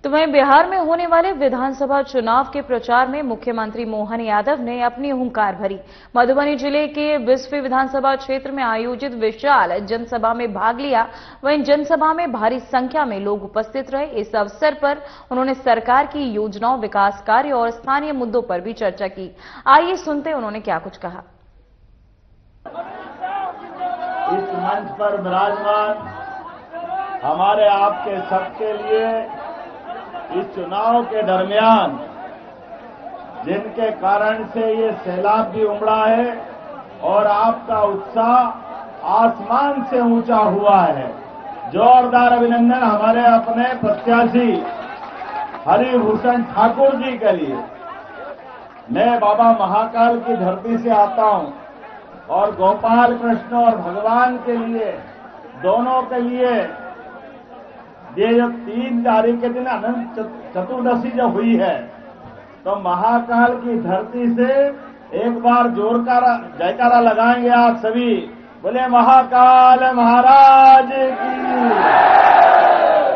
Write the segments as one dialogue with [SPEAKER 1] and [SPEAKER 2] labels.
[SPEAKER 1] तो वहीं बिहार में होने वाले विधानसभा चुनाव के प्रचार में मुख्यमंत्री मोहन यादव ने अपनी हुंकार भरी। मधुबनी जिले के बिस्फी विधानसभा क्षेत्र में आयोजित विशाल जनसभा में भाग लिया। वहीं जनसभा में भारी संख्या में लोग उपस्थित रहे। इस अवसर पर उन्होंने सरकार की योजनाओं, विकास कार्य और स्थानीय मुद्दों पर भी चर्चा की। आइए सुनते उन्होंने क्या कुछ कहा।
[SPEAKER 2] इस मंच पर विराजमान हमारे आपके सबके लिए इस चुनाव के दरमियान जिनके कारण से ये सैलाब भी उमड़ा है और आपका उत्साह आसमान से ऊंचा हुआ है, जोरदार अभिनंदन हमारे अपने प्रत्याशी हरिभूषण ठाकुर जी के लिए। मैं बाबा महाकाल की धरती से आता हूं और गोपाल कृष्ण और भगवान के लिए, दोनों के लिए ये जब 3 तारीख के दिन अनंत चतुर्दशी जब हुई है तो महाकाल की धरती से एक बार जोरदार जयकारा लगाएंगे आप सभी। बोले महाकाल महाराज की,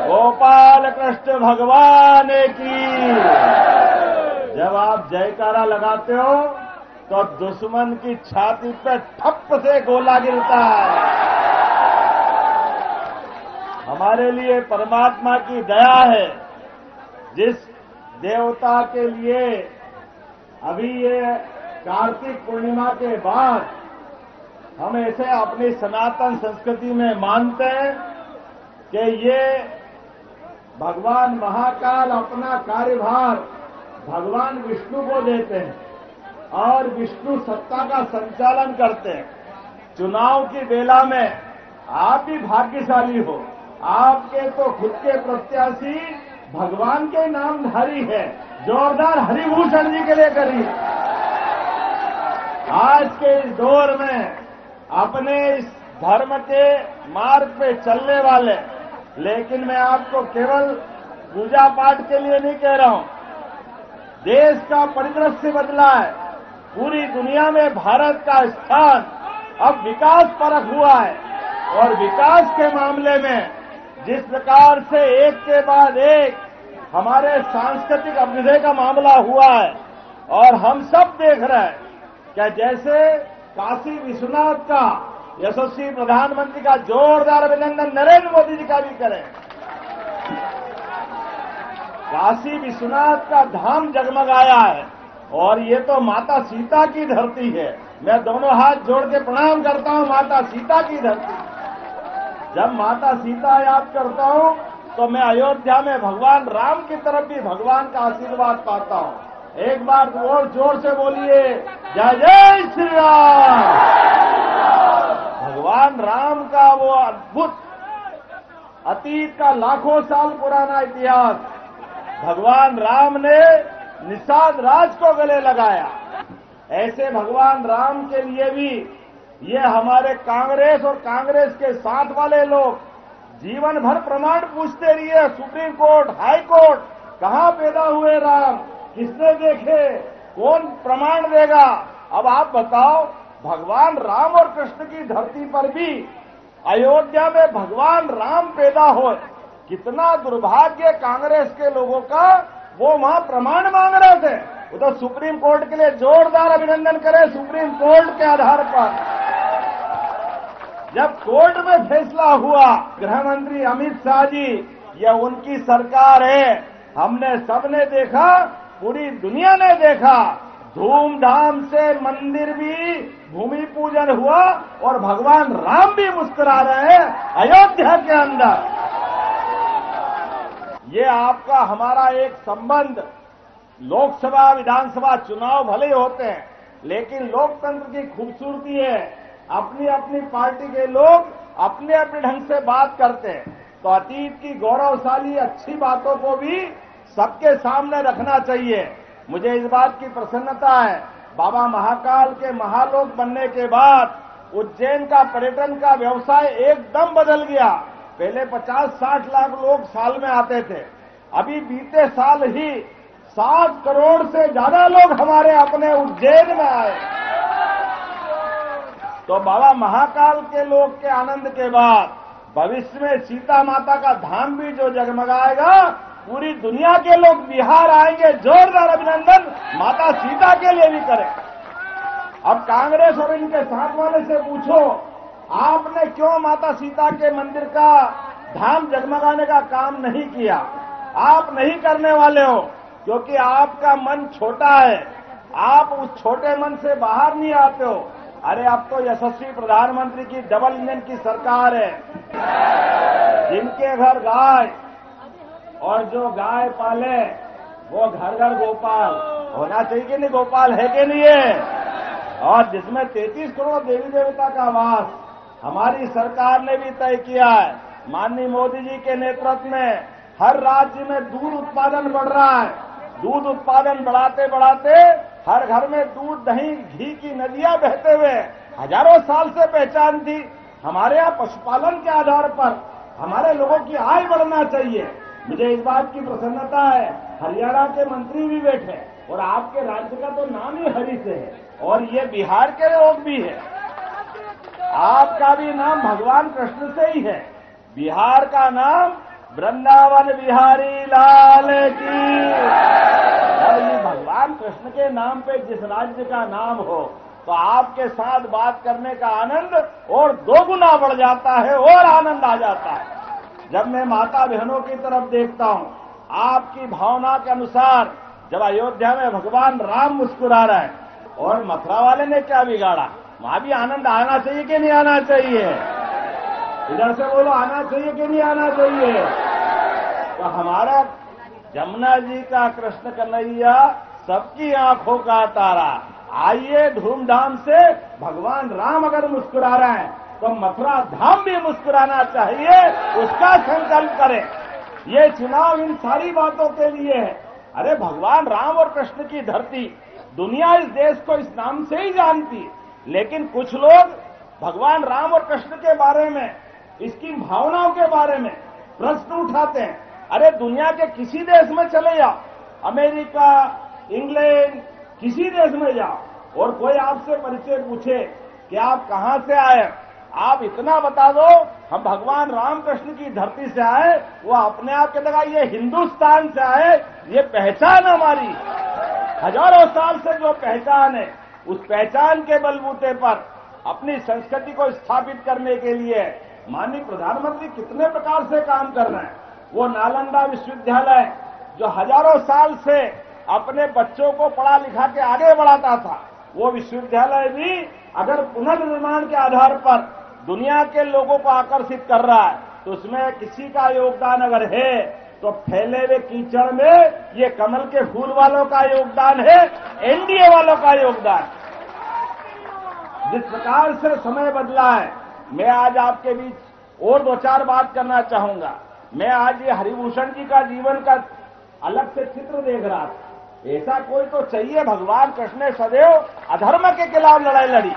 [SPEAKER 2] गोपाल कृष्ण भगवान की। जब आप जयकारा लगाते हो तो दुश्मन की छाती पे ठप से गोला गिरता है। हमारे लिए परमात्मा की दया है, जिस देवता के लिए अभी ये कार्तिक पूर्णिमा के बाद हम ऐसे अपनी सनातन संस्कृति में मानते हैं कि ये भगवान महाकाल अपना कार्यभार भगवान विष्णु को देते हैं और विष्णु सत्ता का संचालन करते हैं। चुनाव की बेला में आप भी भाग्यशाली हो, आपके तो खुद के प्रत्याशी भगवान के नामधारी है। जोरदार हरिभूषण जी के लिए करिए। आज के इस दौर में अपने इस धर्म के मार्ग पे चलने वाले, लेकिन मैं आपको केवल पूजा पाठ के लिए नहीं कह रहा हूं, देश का परिदृश्य बदला है। पूरी दुनिया में भारत का स्थान अब विकास परख हुआ है और विकास के मामले में जिस प्रकार से एक के बाद एक हमारे सांस्कृतिक अभ्युदय का मामला हुआ है और हम सब देख रहे हैं कि जैसे काशी विश्वनाथ का यशस्वी प्रधानमंत्री का जोरदार अभिनंदन नरेंद्र मोदी जी का भी करें। काशी विश्वनाथ का धाम जगमगाया है और ये तो माता सीता की धरती है। मैं दोनों हाथ जोड़ के प्रणाम करता हूं माता सीता की धरती। जब माता सीता याद करता हूं तो मैं अयोध्या में भगवान राम की तरफ भी भगवान का आशीर्वाद पाता हूं। एक बार और जोर से बोलिए, जय जय श्री राम। भगवान राम का वो अद्भुत अतीत का लाखों साल पुराना इतिहास, भगवान राम ने निषाद राज को गले लगाया। ऐसे भगवान राम के लिए भी ये हमारे कांग्रेस और कांग्रेस के साथ वाले लोग जीवन भर प्रमाण पूछते रहिए। सुप्रीम कोर्ट, हाई कोर्ट, कहां पैदा हुए राम, किसने देखे, कौन प्रमाण देगा। अब आप बताओ, भगवान राम और कृष्ण की धरती पर भी अयोध्या में भगवान राम पैदा हो, कितना दुर्भाग्य कांग्रेस के लोगों का। वो वहां प्रमाण मांग रहे थे, वो तो सुप्रीम कोर्ट के लिए जोरदार अभिनंदन करें। सुप्रीम कोर्ट के आधार पर जब कोर्ट में फैसला हुआ, गृह मंत्री अमित शाह जी, यह उनकी सरकार है। हमने सबने देखा, पूरी दुनिया ने देखा, धूमधाम से मंदिर भी भूमि पूजन हुआ और भगवान राम भी मुस्कुरा रहे हैं अयोध्या के अंदर। ये आपका हमारा एक संबंध, लोकसभा विधानसभा चुनाव भले होते हैं, लेकिन लोकतंत्र की खूबसूरती है, अपनी अपनी पार्टी के लोग अपने अपने ढंग से बात करते हैं। तो अतीत की गौरवशाली अच्छी बातों को भी सबके सामने रखना चाहिए। मुझे इस बात की प्रसन्नता है, बाबा महाकाल के महालोक बनने के बाद उज्जैन का पर्यटन का व्यवसाय एकदम बदल गया। पहले 50-60 लाख लोग साल में आते थे, अभी बीते साल ही 7 करोड़ से ज्यादा लोग हमारे अपने उज्जैन में आए। तो बाबा महाकाल के लोग के आनंद के बाद भविष्य में सीता माता का धाम भी जो जगमगाएगा, पूरी दुनिया के लोग बिहार आएंगे, जोरदार अभिनंदन माता सीता के लिए भी करें। अब कांग्रेस और इनके साथ वाले से पूछो, आपने क्यों माता सीता के मंदिर का धाम जगमगाने का काम नहीं किया? आप नहीं करने वाले हो क्योंकि आपका मन छोटा है, आप उस छोटे मन से बाहर नहीं आते हो। अरे अब तो यशस्वी प्रधानमंत्री की डबल इंजन की सरकार है, जिनके घर गाय और जो गाय पाले वो घर घर गोपाल होना चाहिए कि नहीं? गोपाल है कि नहीं है? और जिसमें 33 करोड़ देवी देवता का वास हमारी सरकार ने भी तय किया है। माननीय मोदी जी के नेतृत्व में हर राज्य में दूध उत्पादन बढ़ रहा है। दूध उत्पादन बढ़ाते बढ़ाते हर घर में दूध, दही, घी की नदियां बहते हुए हजारों साल से पहचान थी। हमारे यहाँ पशुपालन के आधार पर हमारे लोगों की आय बढ़ना चाहिए। मुझे इस बात की प्रसन्नता है, हरियाणा के मंत्री भी बैठे और आपके राज्य का तो नाम ही हरि से है और ये बिहार के लोग भी है। आपका भी नाम भगवान कृष्ण से ही है। बिहार का नाम वृंदावन बिहारी लाल की। और ये भगवान कृष्ण के नाम पे जिस राज्य का नाम हो तो आपके साथ बात करने का आनंद और दोगुना बढ़ जाता है और आनंद आ जाता है। जब मैं माता बहनों की तरफ देखता हूं, आपकी भावना के अनुसार जब अयोध्या में भगवान राम मुस्कुरा रहे हैं और मथुरा वाले ने क्या बिगाड़ा, वहां भी आनंद आना चाहिए कि नहीं आना चाहिए? इधर से बोलो, आना चाहिए कि नहीं आना चाहिए? तो हमारा जमुना जी का कृष्ण कन्हैया सबकी आंखों का तारा, आइए धूमधाम से भगवान राम अगर मुस्कुरा रहे हैं तो मथुरा धाम भी मुस्कुराना चाहिए, उसका संकल्प करें। ये चुनाव इन सारी बातों के लिए है। अरे भगवान राम और कृष्ण की धरती, दुनिया इस देश को इस नाम से ही जानती है, लेकिन कुछ लोग भगवान राम और कृष्ण के बारे में, इसकी भावनाओं के बारे में प्रश्न उठाते हैं। अरे दुनिया के किसी देश में चले जाओ, अमेरिका, इंग्लैंड, किसी देश में जाओ और कोई आपसे परिचय पूछे कि आप कहां से आए, आप इतना बता दो हम भगवान रामकृष्ण की धरती से आए, वो अपने आप के लगा ये हिंदुस्तान से आए, ये पहचान हमारी हजारों साल से जो पहचान है, उस पहचान के बलबूते पर अपनी संस्कृति को स्थापित करने के लिए माननीय प्रधानमंत्री कितने प्रकार से काम कर रहे हैं। वो नालंदा विश्वविद्यालय जो हजारों साल से अपने बच्चों को पढ़ा लिखा के आगे बढ़ाता था, वो विश्वविद्यालय भी अगर पुनर्निर्माण के आधार पर दुनिया के लोगों को आकर्षित कर रहा है तो उसमें किसी का योगदान अगर है तो फैले हुए कीचड़ में ये कमल के फूल वालों का योगदान है, एनडीए वालों का योगदान। जिस प्रकार से समय बदला है, मैं आज आपके बीच और दो चार बात करना चाहूंगा। मैं आज ये हरिभूषण जी का जीवन का अलग से चित्र देख रहा था। ऐसा कोई तो चाहिए, भगवान कृष्ण ने सदैव अधर्म के खिलाफ लड़ाई लड़ी,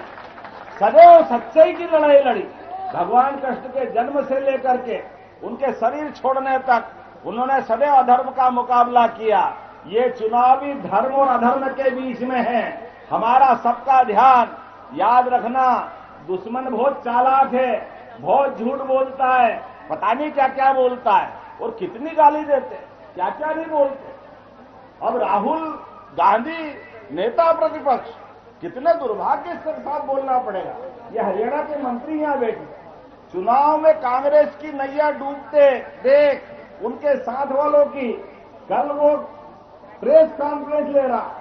[SPEAKER 2] सदैव सच्चाई की लड़ाई लड़ी। भगवान कृष्ण के जन्म से लेकर के उनके शरीर छोड़ने तक उन्होंने सदैव अधर्म का मुकाबला किया। ये चुनावी धर्म और अधर्म के बीच में है। हमारा सबका ध्यान याद रखना, दुश्मन बहुत चालाक है, बहुत झूठ बोलता है, पता नहीं क्या क्या बोलता है और कितनी गाली देते, क्या क्या नहीं बोलते। अब राहुल गांधी नेता प्रतिपक्ष, कितने दुर्भाग्य के साथ बोलना पड़ेगा। ये हरियाणा के मंत्री यहां बैठे, चुनाव में कांग्रेस की नैया डूबते देख उनके साथ वालों की कल वो प्रेस कॉन्फ्रेंस ले रहा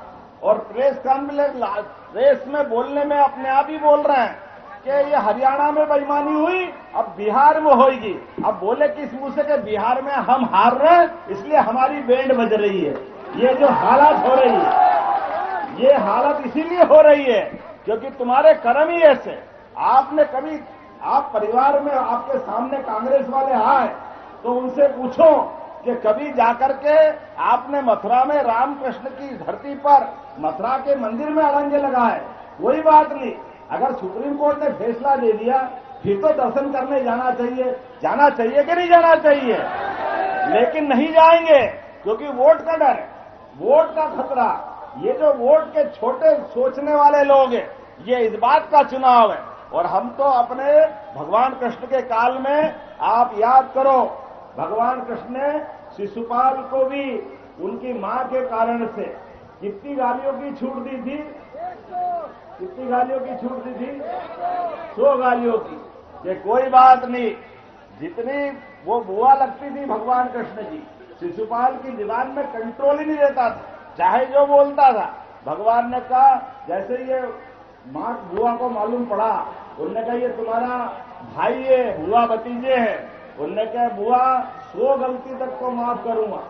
[SPEAKER 2] और प्रेस कॉन्फ्रेंस में बोलने में अपने आप ही बोल रहे हैं कि ये हरियाणा में बेईमानी हुई, अब बिहार में होगी। अब बोले कि इस मुंह से कि बिहार में हम हार रहे हैं इसलिए हमारी बैंड बज रही है। ये जो हालत हो रही है, ये हालत इसीलिए हो रही है क्योंकि तुम्हारे कर्म ही ऐसे। आपने कभी, आप परिवार में आपके सामने कांग्रेस वाले आए तो उनसे पूछो कि कभी जाकर के आपने मथुरा में रामकृष्ण की धरती पर मथुरा के मंदिर में अड़ंगे लगाए? कोई बात नहीं, अगर सुप्रीम कोर्ट ने फैसला दे दिया फिर तो दर्शन करने जाना चाहिए कि नहीं जाना चाहिए? लेकिन नहीं जाएंगे क्योंकि वोट का डर है, वोट का खतरा। ये जो वोट के छोटे सोचने वाले लोग हैं, ये इस बात का चुनाव है। और हम तो अपने भगवान कृष्ण के काल में, आप याद करो, भगवान कृष्ण ने शिशुपाल को भी उनकी मां के कारण से कितनी गालियों की छूट दी थी? कितनी गालियों की छूट दी थी? 100 गालियों की। ये कोई बात नहीं, जितनी वो बुआ लगती थी भगवान कृष्ण की, शिशुपाल की जुबान में कंट्रोल ही नहीं रहता था, चाहे जो बोलता था। भगवान ने कहा, जैसे ये मां बुआ को मालूम पड़ा, उन्होंने कहा ये तुम्हारा भाई है, बुआ भतीजे है। उन्होंने कहा बुआ 100 गलती तक को माफ करूंगा,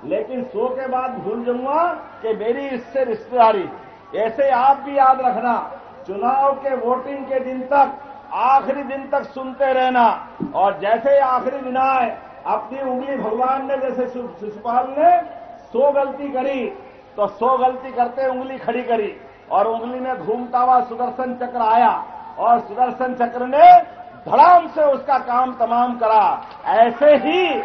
[SPEAKER 2] लेकिन 100 के बाद भूल जाऊंगा कि मेरी इससे रिश्तेदारी। ऐसे आप भी याद रखना, चुनाव के वोटिंग के दिन तक, आखिरी दिन तक सुनते रहना, और जैसे ही आखिरी दिन आए अपनी उंगली, भगवान ने जैसे शिशुपाल ने 100 गलती करी तो 100 गलती करते उंगली खड़ी करी, और उंगली में घूमता हुआ सुदर्शन चक्र आया, और सुदर्शन चक्र ने धड़ाम से उसका काम तमाम करा। ऐसे ही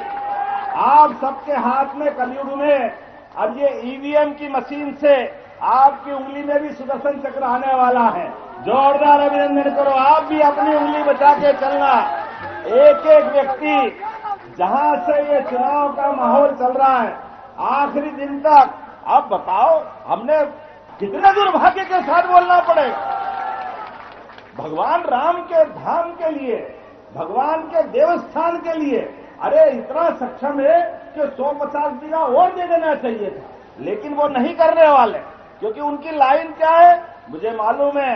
[SPEAKER 2] आप सबके हाथ में कलयुग में अब ये ईवीएम की मशीन से आपकी उंगली में भी सुदर्शन चक्र आने वाला है। जोरदार अभिनंदन करो, आप भी अपनी उंगली बचा के चलना। एक एक व्यक्ति, जहां से ये चुनाव का माहौल चल रहा है आखिरी दिन तक, अब बताओ हमने कितने दुर्भाग्य के साथ बोलना पड़ेगा। भगवान राम के धाम के लिए, भगवान के देवस्थान के लिए, अरे इतना सक्षम है कि 150 बीघा और दे देना चाहिए था, लेकिन वो नहीं करने वाले, क्योंकि उनकी लाइन क्या है मुझे मालूम है।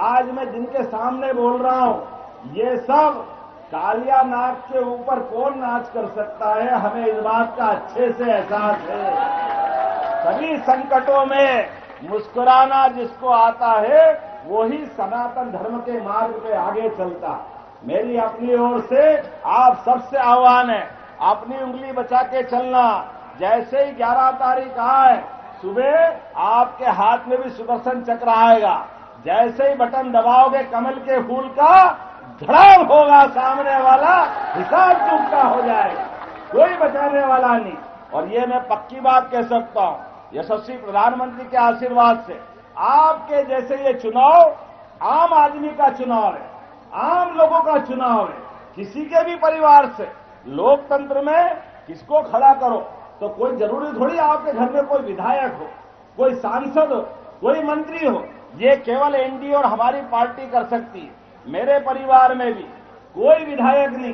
[SPEAKER 2] आज मैं जिनके सामने बोल रहा हूं, ये सब कालिया नाग के ऊपर कौन नाच कर सकता है, हमें इस बात का अच्छे से एहसास है। सभी संकटों में मुस्कुराना जिसको आता है वही सनातन धर्म के मार्ग पे आगे चलता। मेरी अपनी ओर से आप सबसे आह्वान है, अपनी उंगली बचा के चलना। जैसे ही 11 तारीख आए सुबह आपके हाथ में भी सुदर्शन चक्र आएगा, जैसे ही बटन दबाओगे कमल के फूल का धड़ाम होगा, सामने वाला हिसाब चूकता हो जाएगा, कोई बचाने वाला नहीं। और ये मैं पक्की बात कह सकता हूं, यशस्वी प्रधानमंत्री के आशीर्वाद से आपके जैसे ये चुनाव आम आदमी का चुनाव है, आम लोगों का चुनाव है, किसी के भी परिवार से। लोकतंत्र में किसको खड़ा करो तो कोई जरूरी थोड़ी आपके घर में कोई विधायक हो, कोई सांसद हो, कोई मंत्री हो, ये केवल एनडीए और हमारी पार्टी कर सकती है। मेरे परिवार में भी कोई विधायक नहीं,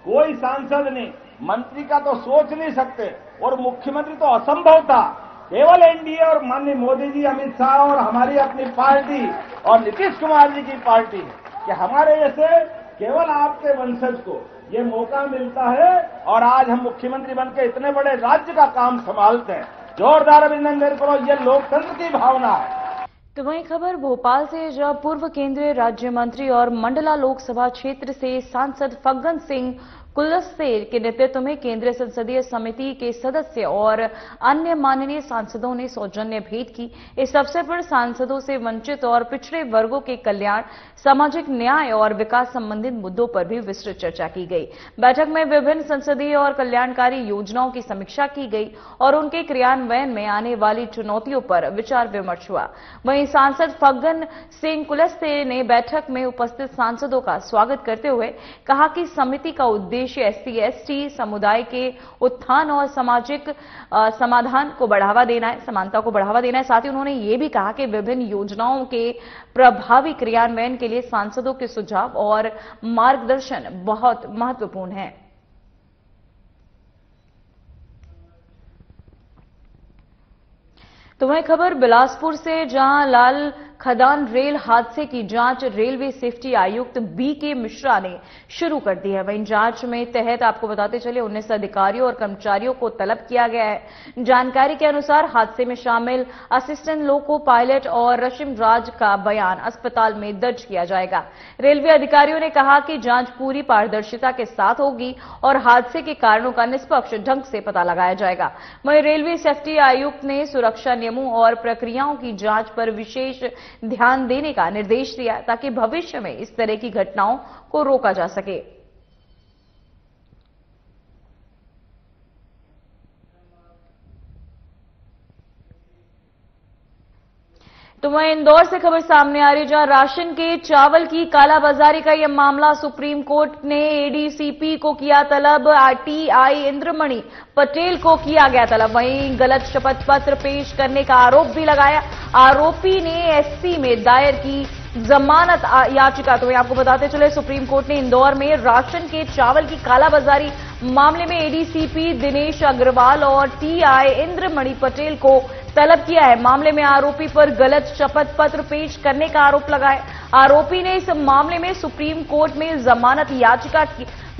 [SPEAKER 2] कोई सांसद नहीं, मंत्री का तो सोच नहीं सकते, और मुख्यमंत्री तो असंभव था। केवल एनडीए और माननीय मोदी जी, अमित शाह और हमारी अपनी पार्टी और नीतीश कुमार जी की पार्टी कि हमारे जैसे केवल आपके वंशज को ये मौका मिलता है, और आज हम मुख्यमंत्री बनकर इतने बड़े राज्य का काम संभालते हैं। जोरदार अभिनंदन करो, ये लोकतंत्र की भावना है।
[SPEAKER 1] तो वहीं खबर भोपाल से, जहां पूर्व केंद्रीय राज्य मंत्री और मंडला लोकसभा क्षेत्र से सांसद फग्गन सिंह कुलस्ते के नेतृत्व में केंद्रीय संसदीय समिति के सदस्य और अन्य माननीय सांसदों ने सौजन्य भेंट की। इस अवसर पर सांसदों से वंचित और पिछड़े वर्गों के कल्याण, सामाजिक न्याय और विकास संबंधित मुद्दों पर भी विस्तृत चर्चा की गई। बैठक में विभिन्न संसदीय और कल्याणकारी योजनाओं की समीक्षा की गई और उनके क्रियान्वयन में आने वाली चुनौतियों पर विचार विमर्श हुआ। वहीं सांसद फग्गन सिंह कुलस्ते ने बैठक में उपस्थित सांसदों का स्वागत करते हुए कहा कि समिति का उद्देश्य एससी/एसटी समुदाय के उत्थान और सामाजिक समाधान को बढ़ावा देना है, समानता को बढ़ावा देना है। साथ ही उन्होंने ये भी कहा कि विभिन्न योजनाओं के प्रभावी क्रियान्वयन के लिए सांसदों के सुझाव और मार्गदर्शन बहुत महत्वपूर्ण है। तो वहीं खबर बिलासपुर से, जहां लाल खदान रेल हादसे की जांच रेलवे सेफ्टी आयुक्त बी.के. मिश्रा ने शुरू कर दी है। वहीं जांच में तहत आपको बताते चले 19 अधिकारियों और कर्मचारियों को तलब किया गया है। जानकारी के अनुसार हादसे में शामिल असिस्टेंट लोको पायलट और रशिम राज का बयान अस्पताल में दर्ज किया जाएगा। रेलवे अधिकारियों ने कहा कि जांच पूरी पारदर्शिता के साथ होगी और हादसे के कारणों का निष्पक्ष ढंग से पता लगाया जाएगा। वहीं रेलवे सेफ्टी आयुक्त ने सुरक्षा नियमों और प्रक्रियाओं की जांच पर विशेष ध्यान देने का निर्देश दिया ताकि भविष्य में इस तरह की घटनाओं को रोका जा सके। तो वहीं इंदौर से खबर सामने आ रही है, जहां राशन के चावल की कालाबाजारी का यह मामला सुप्रीम कोर्ट ने एडीसीपी को किया तलब। आरटीआई इंद्रमणि पटेल को किया गया तलब। वहीं गलत शपथ पत्र पेश करने का आरोप भी लगाया। आरोपी ने एससी में दायर की जमानत याचिका। तो आपको बताते चले, सुप्रीम कोर्ट ने इंदौर में राशन के चावल की कालाबाजारी मामले में एडीसीपी दिनेश अग्रवाल और टीआई इंद्रमणि पटेल को तलब किया है। मामले में आरोपी पर गलत शपथ पत्र पेश करने का आरोप लगाया। आरोपी ने इस मामले में सुप्रीम कोर्ट में जमानत याचिका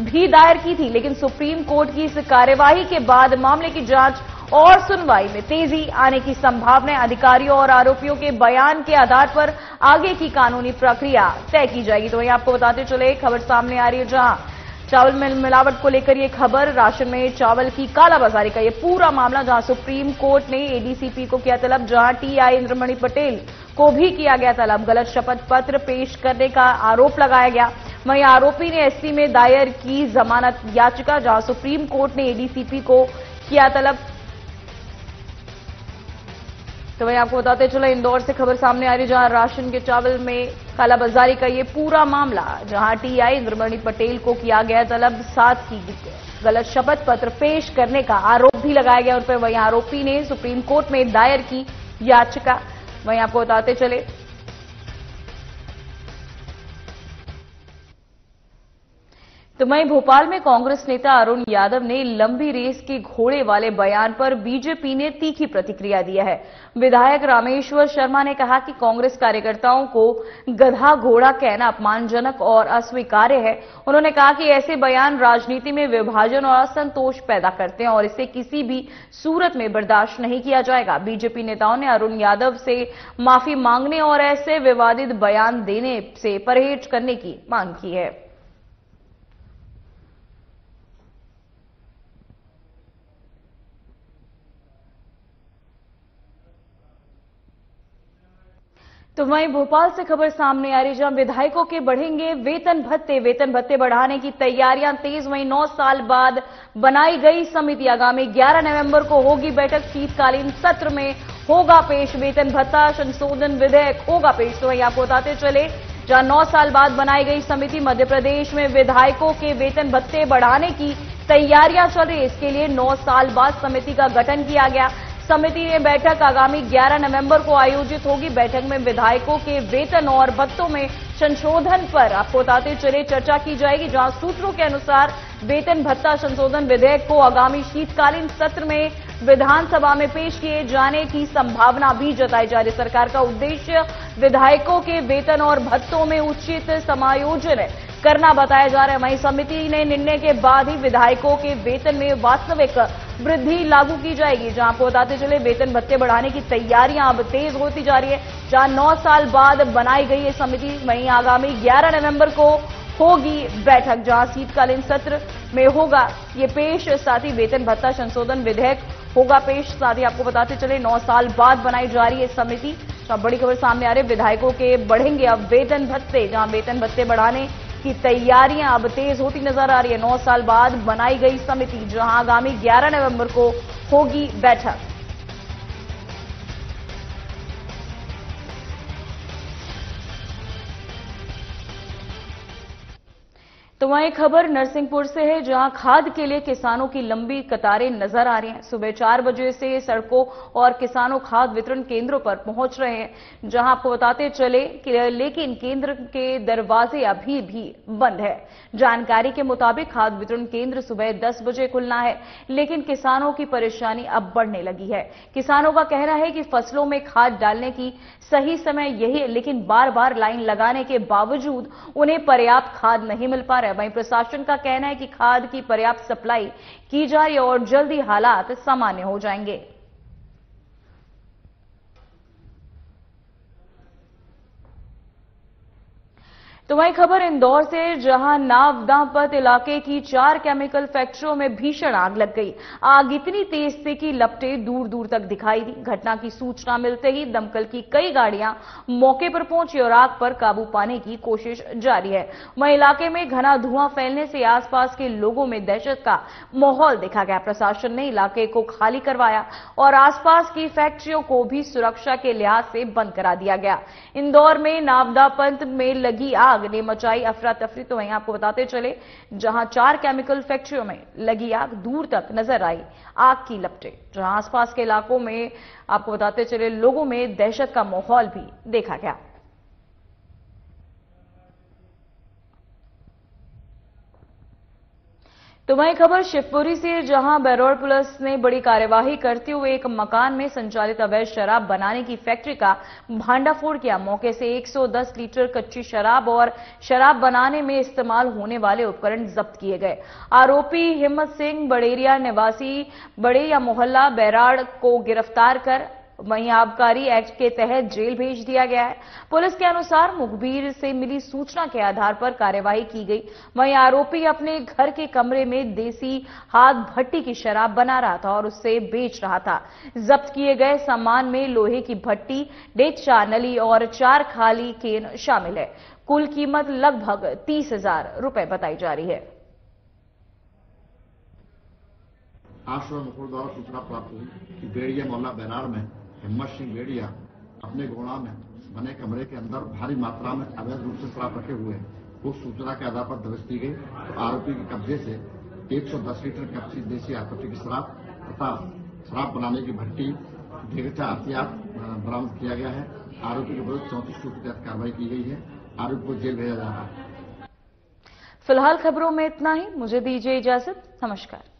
[SPEAKER 1] भी दायर की थी, लेकिन सुप्रीम कोर्ट की इस कार्यवाही के बाद मामले की जांच और सुनवाई में तेजी आने की संभावना है। अधिकारियों और आरोपियों के बयान के आधार पर आगे की कानूनी प्रक्रिया तय की जाएगी। तो वहीं आपको बताते चले, खबर सामने आ रही है, जहां चावल में मिलावट को लेकर यह खबर, राशन में चावल की कालाबाजारी का यह पूरा मामला, जहां सुप्रीम कोर्ट ने एडीसीपी को किया तलब, जहां टीआई इंद्रमणि पटेल को भी किया गया तलब। गलत शपथ पत्र पेश करने का आरोप लगाया गया। वहीं आरोपी ने एससी में दायर की जमानत याचिका, जहां सुप्रीम कोर्ट ने एडीसीपी को किया तलब। तो वहीं आपको बताते चले, इंदौर से खबर सामने आ रही, जहां राशन के चावल में कालाबाजारी का ये पूरा मामला, जहां टीआई इंद्रमणि पटेल को किया गया तलब, साथ ही गलत शपथ पत्र पेश करने का आरोप भी लगाया गया। और वहीं आरोपी ने सुप्रीम कोर्ट में दायर की याचिका। वहीं आपको बताते चले, तो वहीं भोपाल में कांग्रेस नेता अरुण यादव ने लंबी रेस के घोड़े वाले बयान पर बीजेपी ने तीखी प्रतिक्रिया दिया है। विधायक रामेश्वर शर्मा ने कहा कि कांग्रेस कार्यकर्ताओं को गधा घोड़ा कहना अपमानजनक और अस्वीकार्य है। उन्होंने कहा कि ऐसे बयान राजनीति में विभाजन और असंतोष पैदा करते हैं और इसे किसी भी सूरत में बर्दाश्त नहीं किया जाएगा। बीजेपी नेताओं ने अरुण यादव से माफी मांगने और ऐसे विवादित बयान देने से परहेज करने की मांग की है। तो वहीं भोपाल से खबर सामने आ रही, जहां विधायकों के बढ़ेंगे वेतन भत्ते बढ़ाने की तैयारियां तेज। वहीं 9 साल बाद बनाई गई समिति, आगामी 11 नवंबर को होगी बैठक। शीतकालीन सत्र में होगा पेश वेतन भत्ता संशोधन विधेयक, होगा पेश। तो वहीं आपको बताते चले, जहां 9 साल बाद बनाई गई समिति, मध्य प्रदेश में विधायकों के वेतन भत्ते बढ़ाने की तैयारियां चल रही है। इसके लिए 9 साल बाद समिति का गठन किया गया। समिति ने बैठक आगामी 11 नवंबर को आयोजित होगी। बैठक में विधायकों के वेतन और भत्तों में संशोधन पर आपको बताते चले चर्चा की जाएगी, जहां सूत्रों के अनुसार वेतन भत्ता संशोधन विधेयक को आगामी शीतकालीन सत्र में विधानसभा में पेश किए जाने की संभावना भी जताई जा रही है। सरकार का उद्देश्य विधायकों के वेतन और भत्तों में उचित समायोजन करना बताया जा रहा है। वहीं समिति ने निर्णय के बाद ही विधायकों के वेतन में वास्तविक वृद्धि लागू की जाएगी। जहां आपको बताते चले, वेतन भत्ते बढ़ाने की तैयारियां अब तेज होती जा रही है। जहां 9 साल बाद बनाई गई ये समिति, वहीं आगामी 11 नवंबर को होगी बैठक, जहां शीतकालीन सत्र में होगा ये पेश। साथ ही वेतन भत्ता संशोधन विधेयक होगा पेश। साथ ही आपको बताते चले, 9 साल बाद बनाई जा रही है समिति। तो बड़ी खबर सामने आ रही है, विधायकों के बढ़ेंगे अब वेतन भत्ते, जहां वेतन भत्ते बढ़ाने की तैयारियां अब तेज होती नजर आ रही है। 9 साल बाद बनाई गई समिति, जहां आगामी 11 नवंबर को होगी बैठक। तो वहीं खबर नरसिंहपुर से है, जहां खाद के लिए किसानों की लंबी कतारें नजर आ रही हैं। सुबह 4 बजे से सड़कों और किसानों खाद वितरण केंद्रों पर पहुंच रहे हैं, जहां आपको बताते चले कि लेकिन केंद्र के दरवाजे अभी भी बंद है। जानकारी के मुताबिक खाद वितरण केंद्र सुबह 10 बजे खुलना है, लेकिन किसानों की परेशानी अब बढ़ने लगी है। किसानों का कहना है कि फसलों में खाद डालने की सही समय यही है, लेकिन बार बार लाइन लगाने के बावजूद उन्हें पर्याप्त खाद नहीं मिल पा रहा है। वहीं प्रशासन का कहना है कि खाद की पर्याप्त सप्लाई की जा रही है और जल्दी हालात सामान्य हो जाएंगे। तो वही खबर इंदौर से, जहां नावदापत इलाके की 4 केमिकल फैक्ट्रियों में भीषण आग लग गई। आग इतनी तेज थी कि लपटें दूर दूर तक दिखाई दी। घटना की सूचना मिलते ही दमकल की कई गाड़ियां मौके पर पहुंची और आग पर काबू पाने की कोशिश जारी है। वहीं इलाके में घना धुआं फैलने से आसपास के लोगों में दहशत का माहौल देखा गया। प्रशासन ने इलाके को खाली करवाया और आसपास की फैक्ट्रियों को भी सुरक्षा के लिहाज से बंद करा दिया गया। इंदौर में नावदापत में लगी आग ने मचाई अफरा तफरी। तो वहीं आपको बताते चले, जहां 4 केमिकल फैक्ट्रियों में लगी आग, दूर तक नजर आई आग की लपटें। जहां आसपास के इलाकों में आपको बताते चले, लोगों में दहशत का माहौल भी देखा गया। तो वहीं खबर शिवपुरी से, जहां बैरोड पुलिस ने बड़ी कार्यवाही करते हुए एक मकान में संचालित अवैध शराब बनाने की फैक्ट्री का भांडाफोड़ किया। मौके से 110 लीटर कच्ची शराब और शराब बनाने में इस्तेमाल होने वाले उपकरण जब्त किए गए। आरोपी हिम्मत सिंह बड़ेरिया निवासी बड़ेया मोहल्ला बैराड़ को गिरफ्तार कर वहीं आबकारी एक्ट के तहत जेल भेज दिया गया है। पुलिस के अनुसार मुखबिर से मिली सूचना के आधार पर कार्यवाही की गई। वहीं आरोपी अपने घर के कमरे में देसी हाथ भट्टी की शराब बना रहा था और उसे बेच रहा था। जब्त किए गए सामान में लोहे की भट्टी, डेचा, नली और 4 खाली केन शामिल है। कुल कीमत लगभग 30,000 रुपए बताई जा रही है।
[SPEAKER 3] आज सुबह मुखबिर द्वारा सूचना प्राप्त हुई कि बेड़िया मोहल्ला बैराड़ में हिम्मत सिंह बेड़िया अपने गोड़ा में बने कमरे के अंदर भारी मात्रा में अवैध रूप से शराब रखे हुए हैं। उस सूचना के आधार पर दबिश दी गई तो आरोपी के कब्जे से 110 लीटर कच्ची देसी आपूर्ति की शराब तथा शराब बनाने की भट्टी, ढेगचा हथियार बरामद किया गया है। आरोपी के विरुद्ध 34 के तहत कार्रवाई की गई है। आरोपी को जेल भेजा जा रहा है।
[SPEAKER 1] फिलहाल खबरों में इतना ही। मुझे दीजिए इजाजत। नमस्कार।